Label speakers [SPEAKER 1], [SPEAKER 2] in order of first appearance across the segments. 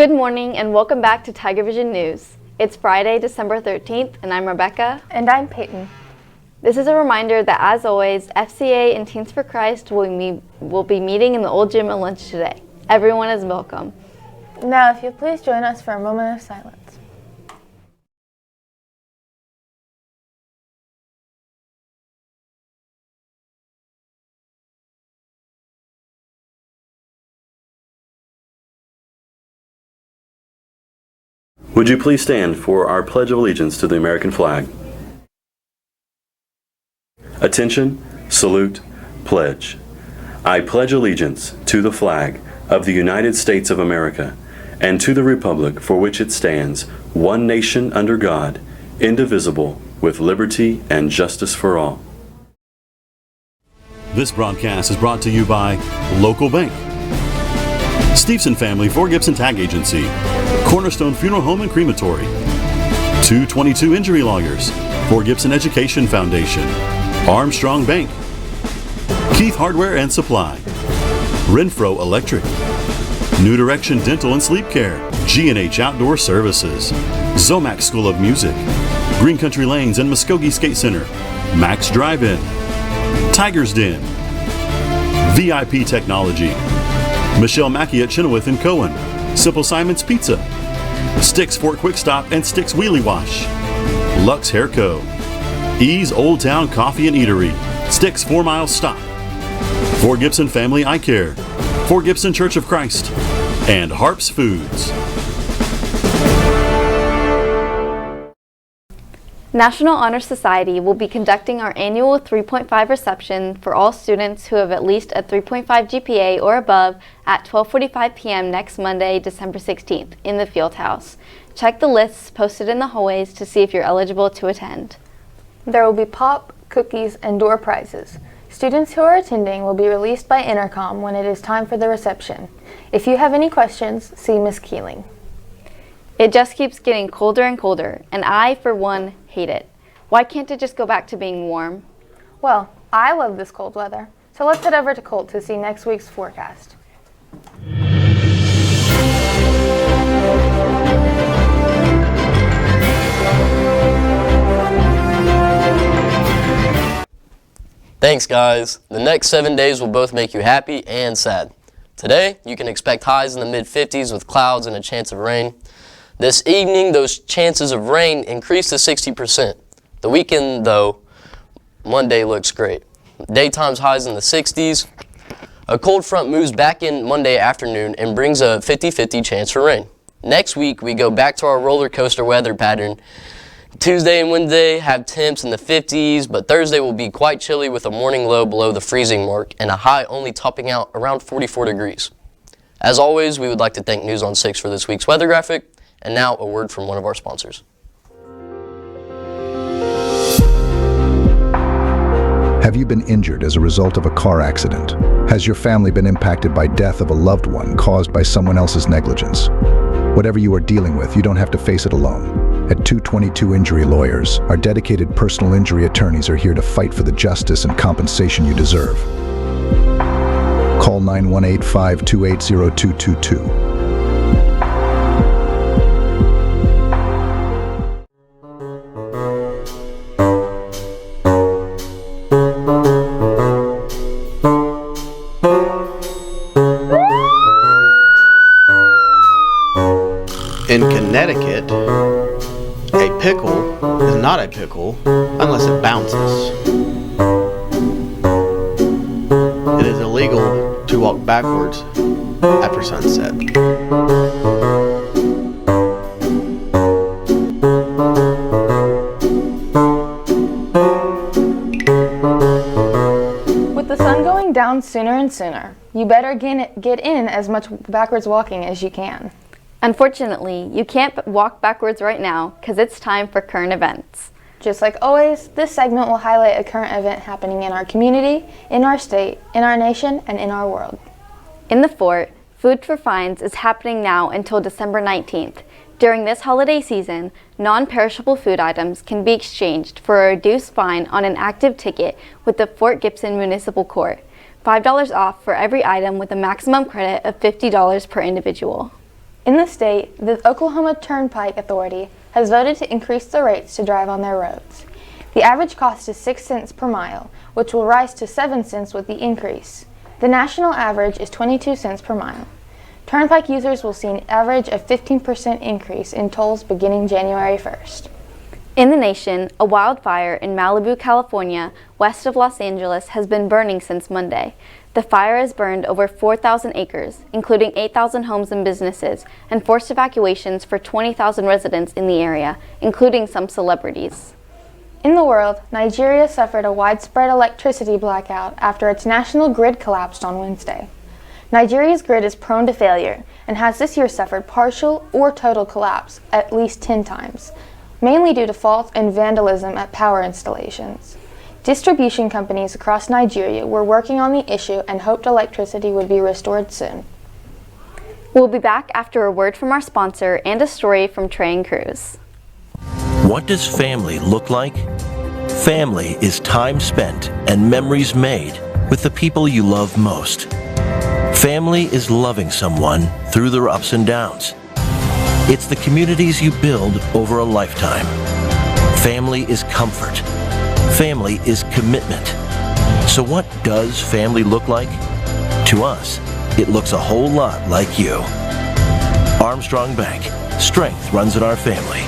[SPEAKER 1] Good morning and welcome back to TigerVision News. It's Friday, December 13th, and I'm Rebekah.
[SPEAKER 2] And I'm Payton.
[SPEAKER 1] This is a reminder that, as always, FCA and Teens for Christ will be meeting in the old gym at lunch today. Everyone is welcome.
[SPEAKER 2] Now, if you'll please join us for a moment of silence.
[SPEAKER 3] Would you please stand for our Pledge of Allegiance to the American flag? Attention, salute, pledge. I pledge allegiance to the flag of the United States of America and to the republic for which it stands, one nation under God, indivisible, with liberty and justice for all.
[SPEAKER 4] This broadcast is brought to you by Local Bank, Stevenson Family for Gibson Tag Agency, Cornerstone Funeral Home and Crematory, 222 Injury Lawyers for Gibson Education Foundation, Armstrong Bank, Keith Hardware and Supply, Renfro Electric, New Direction Dental and Sleep Care, G&H Outdoor Services, Zomac School of Music, Green Country Lanes and Muskogee Skate Center, Max Drive-In, Tiger's Den, VIP Technology, Michelle Mackey at Chenoweth and Cohen, Simple Simon's Pizza, Sticks Fort Quick Stop and Sticks Wheelie Wash, Lux Hair Co., Ease Old Town Coffee and Eatery, Sticks 4 Mile Stop, For Gibson Family Eye Care, For Gibson Church of Christ, and Harps Foods.
[SPEAKER 1] National Honor Society will be conducting our annual 3.5 reception for all students who have at least a 3.5 GPA or above at 12:45 p.m. next Monday, December 16th in the Field House. Check the lists posted in the hallways to see if you're eligible to attend.
[SPEAKER 2] There will be pop, cookies, and door prizes. Students who are attending will be released by intercom when it is time for the reception. If you have any questions, see Ms. Keeling.
[SPEAKER 1] It just keeps getting colder and colder, and I, for one, hate it. Why can't it just go back to being warm?
[SPEAKER 2] Well, I love this cold weather, so let's head over to Colt to see next week's forecast.
[SPEAKER 5] Thanks, guys. The next 7 days will both make you happy and sad. Today, you can expect highs in the mid-50s with clouds and a chance of rain. This evening, those chances of rain increase to 60%. The weekend, though, Monday looks great. Daytime's highs in the 60s. A cold front moves back in Monday afternoon and brings a 50-50 chance for rain. Next week, we go back to our roller coaster weather pattern. Tuesday and Wednesday have temps in the 50s, but Thursday will be quite chilly with a morning low below the freezing mark and a high only topping out around 44 degrees. As always, we would like to thank News on 6 for this week's weather graphic. And now, a word from one of our sponsors.
[SPEAKER 6] Have you been injured as a result of a car accident? Has your family been impacted by death of a loved one caused by someone else's negligence? Whatever you are dealing with, you don't have to face it alone. At 222 Injury Lawyers, our dedicated personal injury attorneys are here to fight for the justice and compensation you deserve. Call 918-528-0222.
[SPEAKER 7] In Connecticut, a pickle is not a pickle unless it bounces. It is illegal to walk backwards after sunset.
[SPEAKER 2] With the sun going down sooner and sooner, you better get in as much backwards walking as you can.
[SPEAKER 1] Unfortunately, you can't walk backwards right now because it's time for current events.
[SPEAKER 2] Just like always, this segment will highlight a current event happening in our community, in our state, in our nation, and in our world.
[SPEAKER 1] In the fort, Food for Fines is happening now until December 19th. During this holiday season, non-perishable food items can be exchanged for a reduced fine on an active ticket with the Fort Gibson Municipal Court. $5 off for every item with a maximum credit of $50 per individual.
[SPEAKER 2] In the state, the Oklahoma Turnpike Authority has voted to increase the rates to drive on their roads. The average cost is 6 cents per mile, which will rise to 7 cents with the increase. The national average is 22 cents per mile. Turnpike users will see an average of 15% increase in tolls beginning January 1st.
[SPEAKER 1] In the nation, a wildfire in Malibu, California, west of Los Angeles, has been burning since Monday. The fire has burned over 4,000 acres, including 8,000 homes and businesses, and forced evacuations for 20,000 residents in the area, including some celebrities.
[SPEAKER 2] In the world, Nigeria suffered a widespread electricity blackout after its national grid collapsed on Wednesday. Nigeria's grid is prone to failure and has this year suffered partial or total collapse at least 10 times, mainly due to faults and vandalism at power installations. Distribution companies across Nigeria were working on the issue and hoped electricity would be restored soon.
[SPEAKER 1] We'll be back after a word from our sponsor and a story from Trey Cruz.
[SPEAKER 8] What does family look like? Family is time spent and memories made with the people you love most. Family is loving someone through their ups and downs. It's the communities you build over a lifetime. Family is comfort. Family is commitment. So what does family look like? To us, it looks a whole lot like you. Armstrong Bank. Strength runs in our family.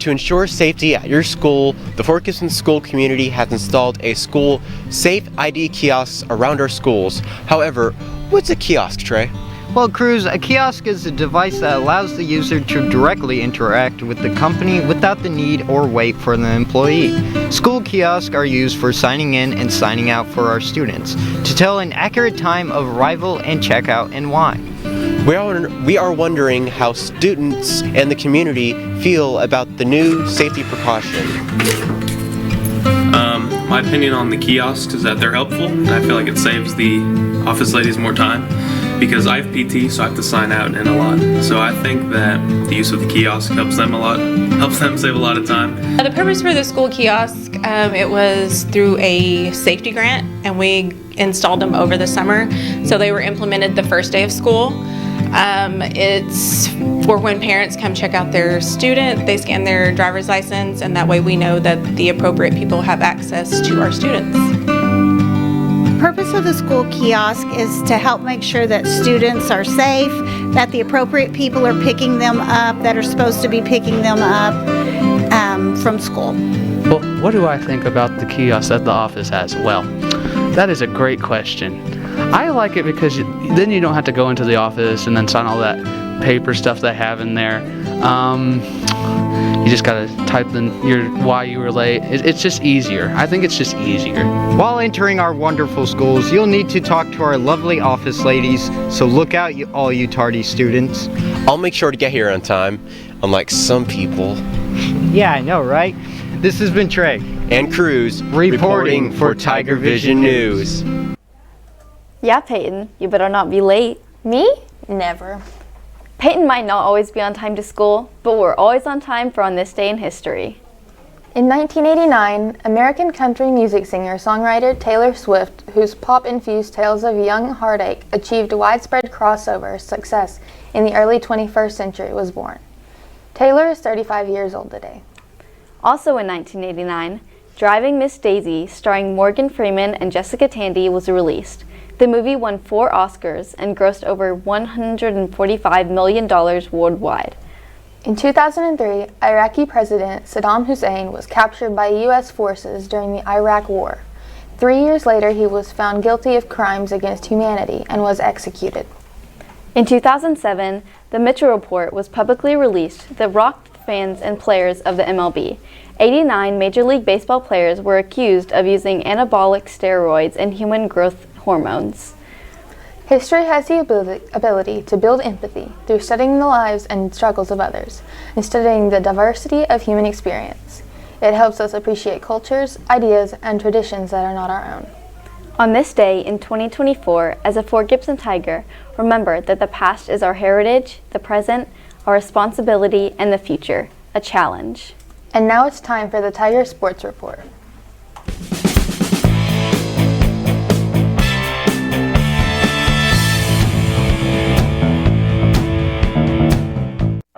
[SPEAKER 7] To ensure safety at your school, the Fort Gibson school community has installed a school safe ID kiosks around our schools. However, what's a kiosk, Trey?
[SPEAKER 9] Well, Cruz, a kiosk is a device that allows the user to directly interact with the company without the need or wait for the employee. School kiosks are used for signing in and signing out for our students, to tell an accurate time of arrival and checkout and why.
[SPEAKER 7] We are wondering how students and the community feel about the new safety precaution.
[SPEAKER 10] My opinion on the kiosks is that they're helpful, and I feel like it saves the office ladies more time because I have PT, so I have to sign out and a lot. So I think that the use of the kiosk helps them save a lot of time.
[SPEAKER 11] The purpose for the school kiosk, it was through a safety grant, and we installed them over the summer. So they were implemented the first day of school. It's for when parents come check out their student, they scan their driver's license, and that way we know that the appropriate people have access to our students.
[SPEAKER 12] The purpose of the school kiosk is to help make sure that students are safe, that the appropriate people are picking them up, that are supposed to be picking them up from school.
[SPEAKER 13] Well, what do I think about the kiosk that the office has? Well, that is a great question. I like it because then you don't have to go into the office and then sign all that paper stuff they have in there. You just gotta type why you were late. It's just easier. I think it's just easier.
[SPEAKER 9] While entering our wonderful schools, you'll need to talk to our lovely office ladies, so look out all you tardy students.
[SPEAKER 7] I'll make sure to get here on time, unlike some people.
[SPEAKER 9] Yeah, I know, right? This has been Trey
[SPEAKER 7] and Cruz reporting for TigerVision News.
[SPEAKER 1] Yeah, Payton, you better not be late.
[SPEAKER 2] Me? Never.
[SPEAKER 1] Payton might not always be on time to school, but we're always on time for On This Day in History.
[SPEAKER 2] In 1989, American country music singer-songwriter Taylor Swift, whose pop-infused tales of young heartache achieved widespread crossover success in the early 21st century, was born. Taylor is 35 years old today.
[SPEAKER 1] Also in 1989, Driving Miss Daisy, starring Morgan Freeman and Jessica Tandy, was released. The movie won 4 Oscars and grossed over $145 million worldwide.
[SPEAKER 2] In 2003, Iraqi President Saddam Hussein was captured by U.S. forces during the Iraq War. 3 years later, he was found guilty of crimes against humanity and was executed.
[SPEAKER 1] In 2007, the Mitchell Report was publicly released that rocked fans and players of the MLB. 89 Major League Baseball players were accused of using anabolic steroids and human growth hormones.
[SPEAKER 2] History has the ability to build empathy through studying the lives and struggles of others and studying the diversity of human experience. It helps us appreciate cultures, ideas, and traditions that are not our own.
[SPEAKER 1] On this day in 2024, as a Fort Gibson Tiger, remember that the past is our heritage, the present, our responsibility, and the future, a challenge.
[SPEAKER 2] And now it's time for the Tiger Sports Report.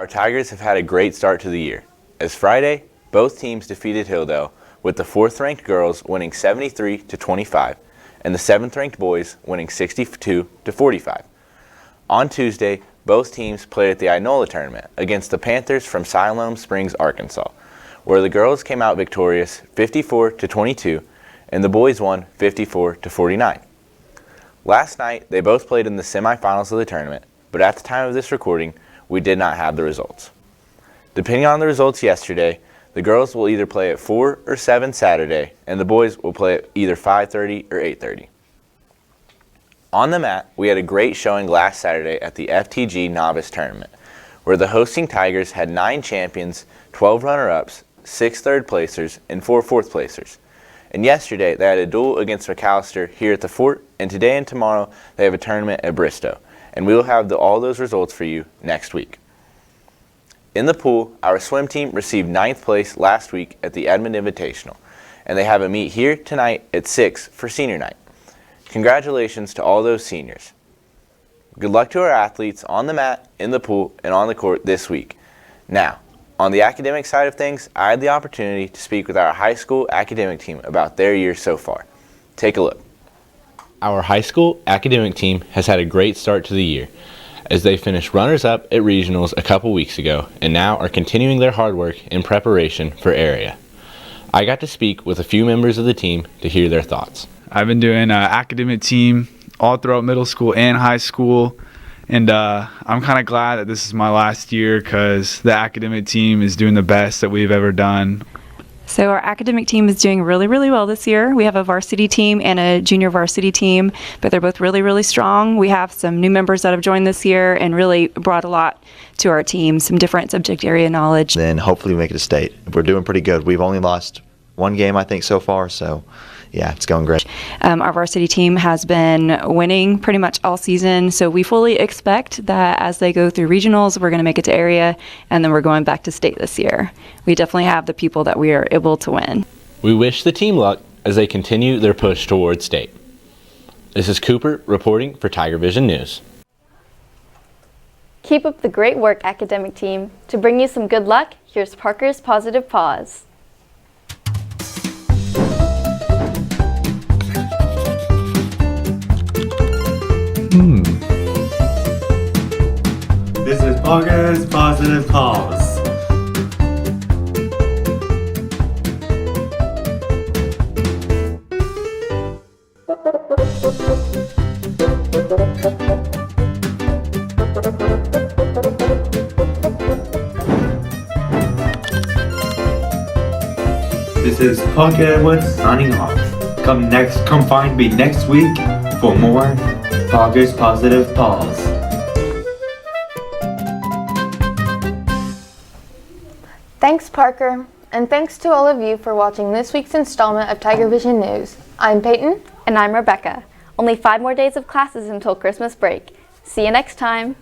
[SPEAKER 14] Our Tigers have had a great start to the year, as Friday, both teams defeated Hilldale, with the 4th-ranked girls winning 73-25 and the 7th-ranked boys winning 62-45. On Tuesday, both teams played at the Inola tournament against the Panthers from Siloam Springs, Arkansas, where the girls came out victorious 54-22 and the boys won 54-49. Last night, they both played in the semifinals of the tournament, but at the time of this recording, we did not have the results. Depending on the results yesterday, the girls will either play at 4 or 7 Saturday, and the boys will play at either 5:30 or 8:30. On the mat, we had a great showing last Saturday at the FTG Novice Tournament, where the hosting Tigers had 9 champions, 12 runner-ups, 6 third-placers, and 4 fourth-placers. And yesterday, they had a duel against McAllister here at the Fort, and today and tomorrow, they have a tournament at Bristow, and we will have all those results for you next week. In the pool, our swim team received 9th place last week at the Edmond Invitational, and they have a meet here tonight at 6 for senior night. Congratulations to all those seniors. Good luck to our athletes on the mat, in the pool, and on the court this week. Now, on the academic side of things, I had the opportunity to speak with our high school academic team about their year so far. Take a look.
[SPEAKER 15] Our high school academic team has had a great start to the year, as they finished runners-up at regionals a couple weeks ago and now are continuing their hard work in preparation for area. I got to speak with a few members of the team to hear their thoughts.
[SPEAKER 16] I've been doing academic team all throughout middle school and high school, and I'm kind of glad that this is my last year because the academic team is doing the best that we've ever done.
[SPEAKER 17] So our academic team is doing really, really well this year. We have a varsity team and a junior varsity team, but they're both really, really strong. We have some new members that have joined this year and really brought a lot to our team, some different subject area knowledge.
[SPEAKER 18] Then hopefully we make it a state. We're doing pretty good. We've only lost 1 game, I think, so far, so yeah, it's going great.
[SPEAKER 17] Our varsity team has been winning pretty much all season, so we fully expect that as they go through regionals, we're going to make it to area, and then we're going back to state this year. We definitely have the people that we are able to win.
[SPEAKER 15] We wish the team luck as they continue their push towards state. This is Cooper reporting for TigerVision News.
[SPEAKER 1] Keep up the great work, academic team. To bring you some good luck, here's Parker's Pawsitive Pause.
[SPEAKER 19] This is Parker's Pawsitive Pause. This is Parker Woods signing off. Come find me next week for more Parker's Pawsitive Pause.
[SPEAKER 2] Thanks, Parker, and thanks to all of you for watching this week's installment of TigerVision News. I'm Payton.
[SPEAKER 1] And I'm Rebekah. Only 5 more days of classes until Christmas break. See you next time.